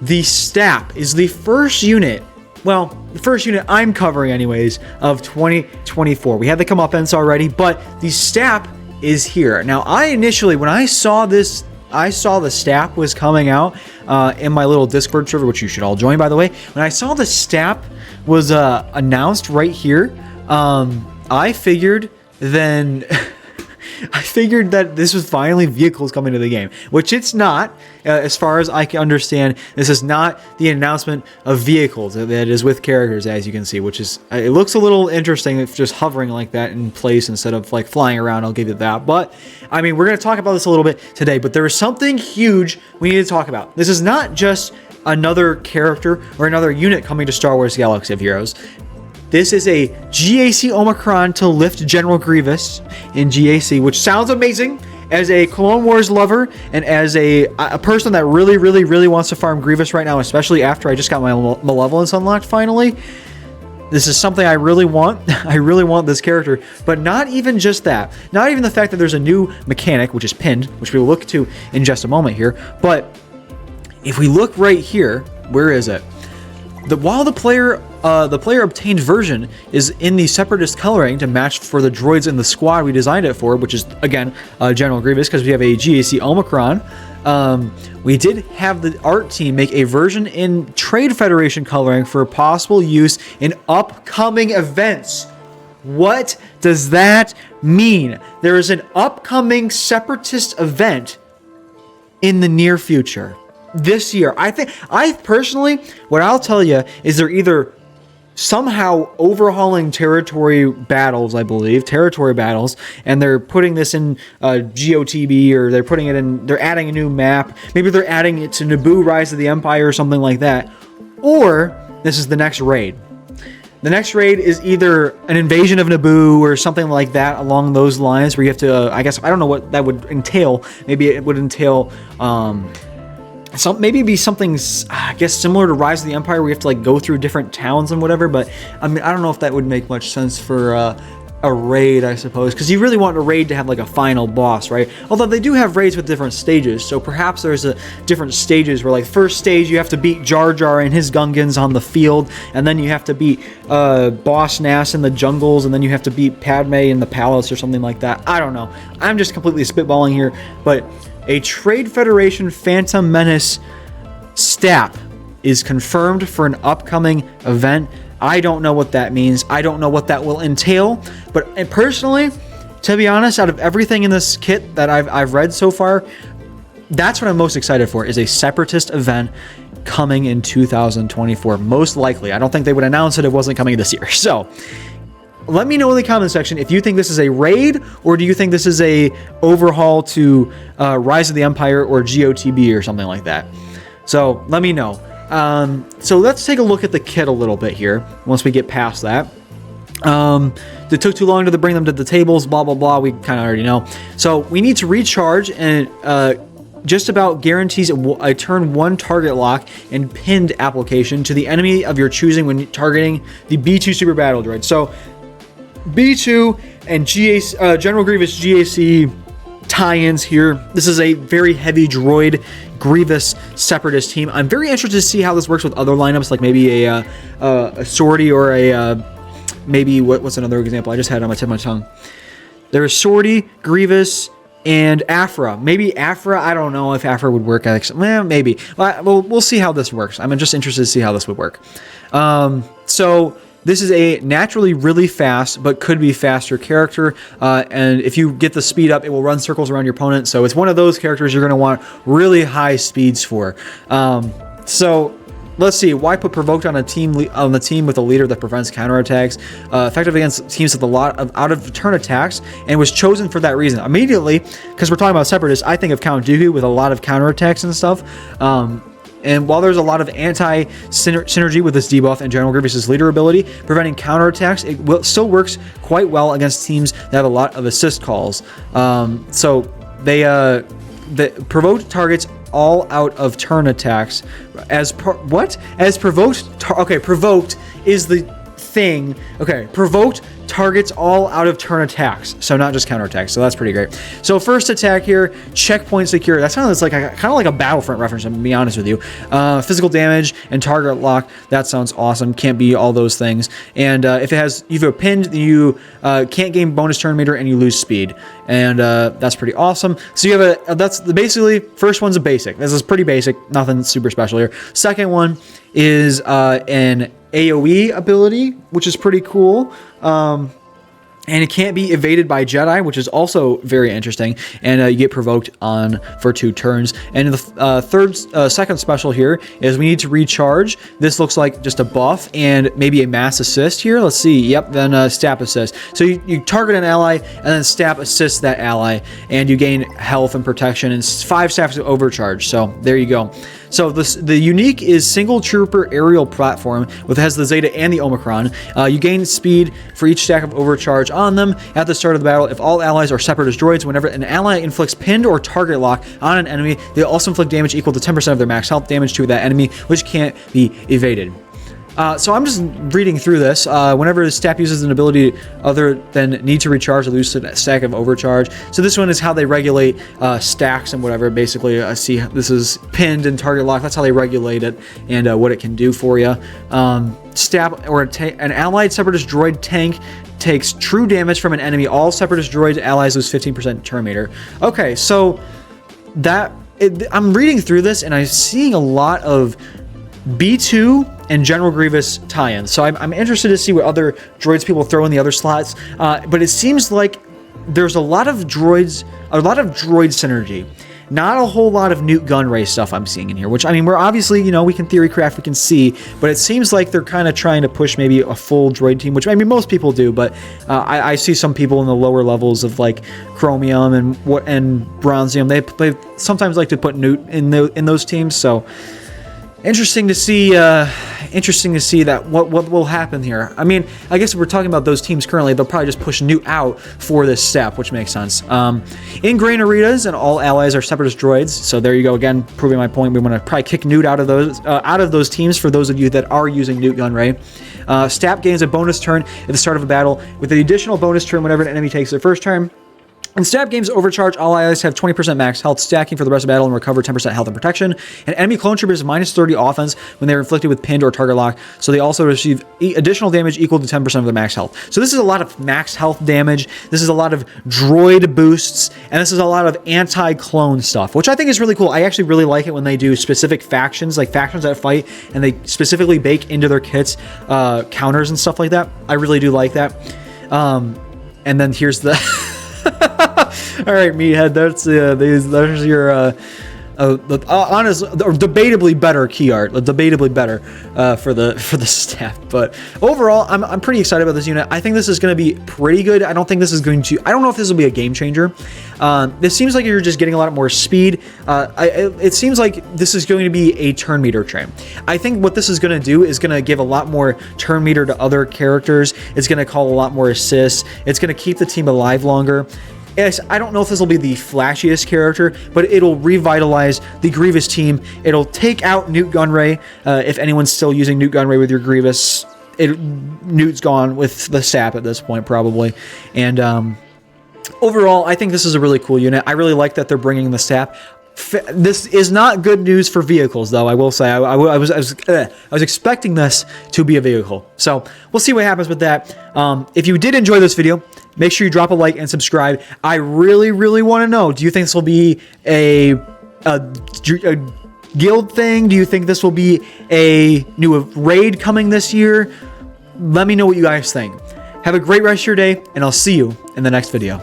the STAP is the first unit, well, the first unit I'm covering anyways, of 2024. We had the comeuppance already, but the STAP is here. Now, I initially, when I saw this, I saw the STAP was coming out in my little Discord server, which you should all join, by the way. When I saw the STAP was announced right here, I figured then... I figured that this was finally vehicles coming to the game, which it's not. As far as I can understand, this is not the announcement of vehicles. That is with characters, as you can see, which is, it looks a little interesting if just hovering like that in place instead of like flying around. I'll give you that. But I mean, we're going to talk about this a little bit today, but there is something huge we need to talk about. This is not just another character or another unit coming to Star Wars Galaxy of Heroes. This is a GAC Omicron to lift General Grievous in GAC, which sounds amazing as a Clone Wars lover and as a person that really wants to farm Grievous right now, especially after I just got my Malevolence unlocked finally. This is something I really want. I really want this character, but not even just that. Not even the fact that there's a new mechanic, which is pinned, which we will look to in just a moment here. But if we look right here, where is it? While the player obtained version is in the Separatist coloring to match for the droids in the squad we designed it for, which is, again, General Grievous, because we have a GAC Omicron. We did have the art team make a version in Trade Federation coloring for possible use in upcoming events. What does that mean? There is an upcoming Separatist event in the near future. This year, I personally, what I'll tell you is they're either somehow overhauling territory battles, and they're putting this in GOTB, or they're putting it in, they're adding a new map. Maybe they're adding it to Naboo Rise of the Empire or something like that. Or this is the next raid. The next raid is either an invasion of Naboo or something like that along those lines, where you have to, I guess, I don't know what that would entail. Maybe it would entail, maybe it'd be something, I guess, similar to Rise of the Empire, where you have to like go through different towns and whatever. But I mean, I don't know if that would make much sense for a raid, I suppose, because you really want a raid to have like a final boss, right? Although they do have raids with different stages, so perhaps there's different stages where, like, first stage you have to beat Jar Jar and his Gungans on the field, and then you have to beat Boss Nass in the jungles, and then you have to beat Padme in the palace or something like that. I don't know. I'm just completely spitballing here, but a Trade Federation Phantom Menace STAP is confirmed for an upcoming event. I don't know what that means. I don't know what that will entail. But personally, to be honest, out of everything in this kit that I've read so far, that's what I'm most excited for, is a Separatist event coming in 2024. Most likely. I don't think they would announce it if it wasn't coming this year. So let me know in the comment section if you think this is a raid, or do you think this is a overhaul to Rise of the Empire or GOTB or something like that. So let me know. So let's take a look at the kit a little bit here once we get past that. It took too long to bring them to the tables, blah blah blah, we kind of already know. So we need to recharge, and just about guarantees a turn 1 target lock and pinned application to the enemy of your choosing when targeting the B2 Super Battle Droid. So B2 and General Grievous GAC tie-ins here. This is a very heavy droid Grievous Separatist team. I'm very interested to see how this works with other lineups, like maybe a Sortie, or maybe what's another example I just had on my tip of my tongue. There's Sortie, Grievous, and Afra. Maybe Afra. I don't know if Afra would work. Maybe. Well, we'll see how this works. I'm just interested to see how this would work. So this is a naturally really fast, but could be faster character. And if you get the speed up, it will run circles around your opponent. So it's one of those characters you're going to want really high speeds for. So let's see. Why put Provoked on the team with a leader that prevents counterattacks? Effective against teams with a lot of out-of-turn attacks, and was chosen for that reason. Immediately, because we're talking about Separatists, I think of Count Dooku with a lot of counterattacks and stuff. And while there's a lot of anti-synergy with this debuff and General Grievous' leader ability, preventing counterattacks, it still works quite well against teams that have a lot of assist calls. So the Provoked targets all out of turn attacks. Provoked is the thing. Okay, provoked targets all out of turn attacks, so not just counter attacks. So that's pretty great. So first attack here, checkpoint secure. That sounds like kind of like a Battlefront reference. I'm gonna be honest with you. Physical damage and target lock. That sounds awesome. Can't be all those things. And if you're pinned, you can't gain bonus turn meter and you lose speed. And that's pretty awesome. So you have that's basically first one's a basic. This is pretty basic. Nothing super special here. Second one is an AoE ability, which is pretty cool. And it can't be evaded by Jedi, which is also very interesting. And you get provoked for 2 turns. And the second special here is we need to recharge. This looks like just a buff and maybe a mass assist here. Let's see. Yep, then STAP assist. So you target an ally and then STAP assists that ally, and you gain health and protection and 5 stacks of overcharge. So there you go. So the unique is single trooper aerial platform, which has the Zeta and the Omicron. You gain speed for each stack of overcharge on them at the start of the battle. If all allies are separatist droids, whenever an ally inflicts pinned or target lock on an enemy, they also inflict damage equal to 10% of their max health damage to that enemy, which can't be evaded. So I'm just reading through this. Whenever the STAP uses an ability other than need to recharge, they lose a stack of overcharge. So this one is how they regulate stacks and whatever. Basically, I see this is pinned and target lock. That's how they regulate it and what it can do for you. STAP or an allied separatist droid tank takes true damage from an enemy. All separatist droid allies lose 15% turn meter. Okay, so I'm reading through this and I'm seeing a lot of B2 and General Grievous tie-ins. So I'm interested to see what other droids people throw in the other slots. But it seems like there's a lot of droid synergy. Not a whole lot of Newt Gunray stuff I'm seeing in here, which, I mean, we're obviously, we can theory craft, we can see, but it seems like they're kind of trying to push maybe a full droid team, which, I mean, most people do, but I see some people in the lower levels of, like, Chromium and Bronzium, they sometimes like to put Newt in those teams, so interesting to see that what will happen here. I mean, I guess if we're talking about those teams currently, they'll probably just push Newt out for this step, which makes sense. In-grain arenas and all allies are separatist droids. So there you go, again, proving my point. We want to probably kick Newt out of those teams for those of you that are using Newt Gunray. STAP gains a bonus turn at the start of a battle with an additional bonus turn whenever an enemy takes their first turn. In STAP games overcharge, all allies have 20% max health stacking for the rest of the battle and recover 10% health and protection. And enemy clone troopers minus 30 offense when they are inflicted with pinned or target lock. So they also receive additional damage equal to 10% of their max health. So this is a lot of max health damage. This is a lot of droid boosts. And this is a lot of anti-clone stuff, which I think is really cool. I actually really like it when they do specific factions, like factions that fight, and they specifically bake into their kits counters and stuff like that. I really do like that. And then here's the... All right, meathead. There's your honest, or debatably better key art. Debatably better for the staff. But overall, I'm pretty excited about this unit. I think this is going to be pretty good. I don't think this is going to. I don't know if this will be a game changer. This seems like you're just getting a lot more speed. It seems like this is going to be a turn meter train. I think what this is going to do is going to give a lot more turn meter to other characters. It's going to call a lot more assists. It's going to keep the team alive longer. Yes, I don't know if this will be the flashiest character, but it'll revitalize the Grievous team. It'll take out Newt Gunray. If anyone's still using Newt Gunray with your Grievous, Newt's gone with the STAP at this point, probably. And overall, I think this is a really cool unit. I really like that they're bringing the STAP. This is not good news for vehicles, though. I will say I was expecting this to be a vehicle, so we'll see what happens with that. If you did enjoy this video, make sure you drop a like and subscribe. I really want to know: do you think this will be a guild thing? Do you think this will be a new raid coming this year? Let me know what you guys think. Have a great rest of your day, and I'll see you in the next video.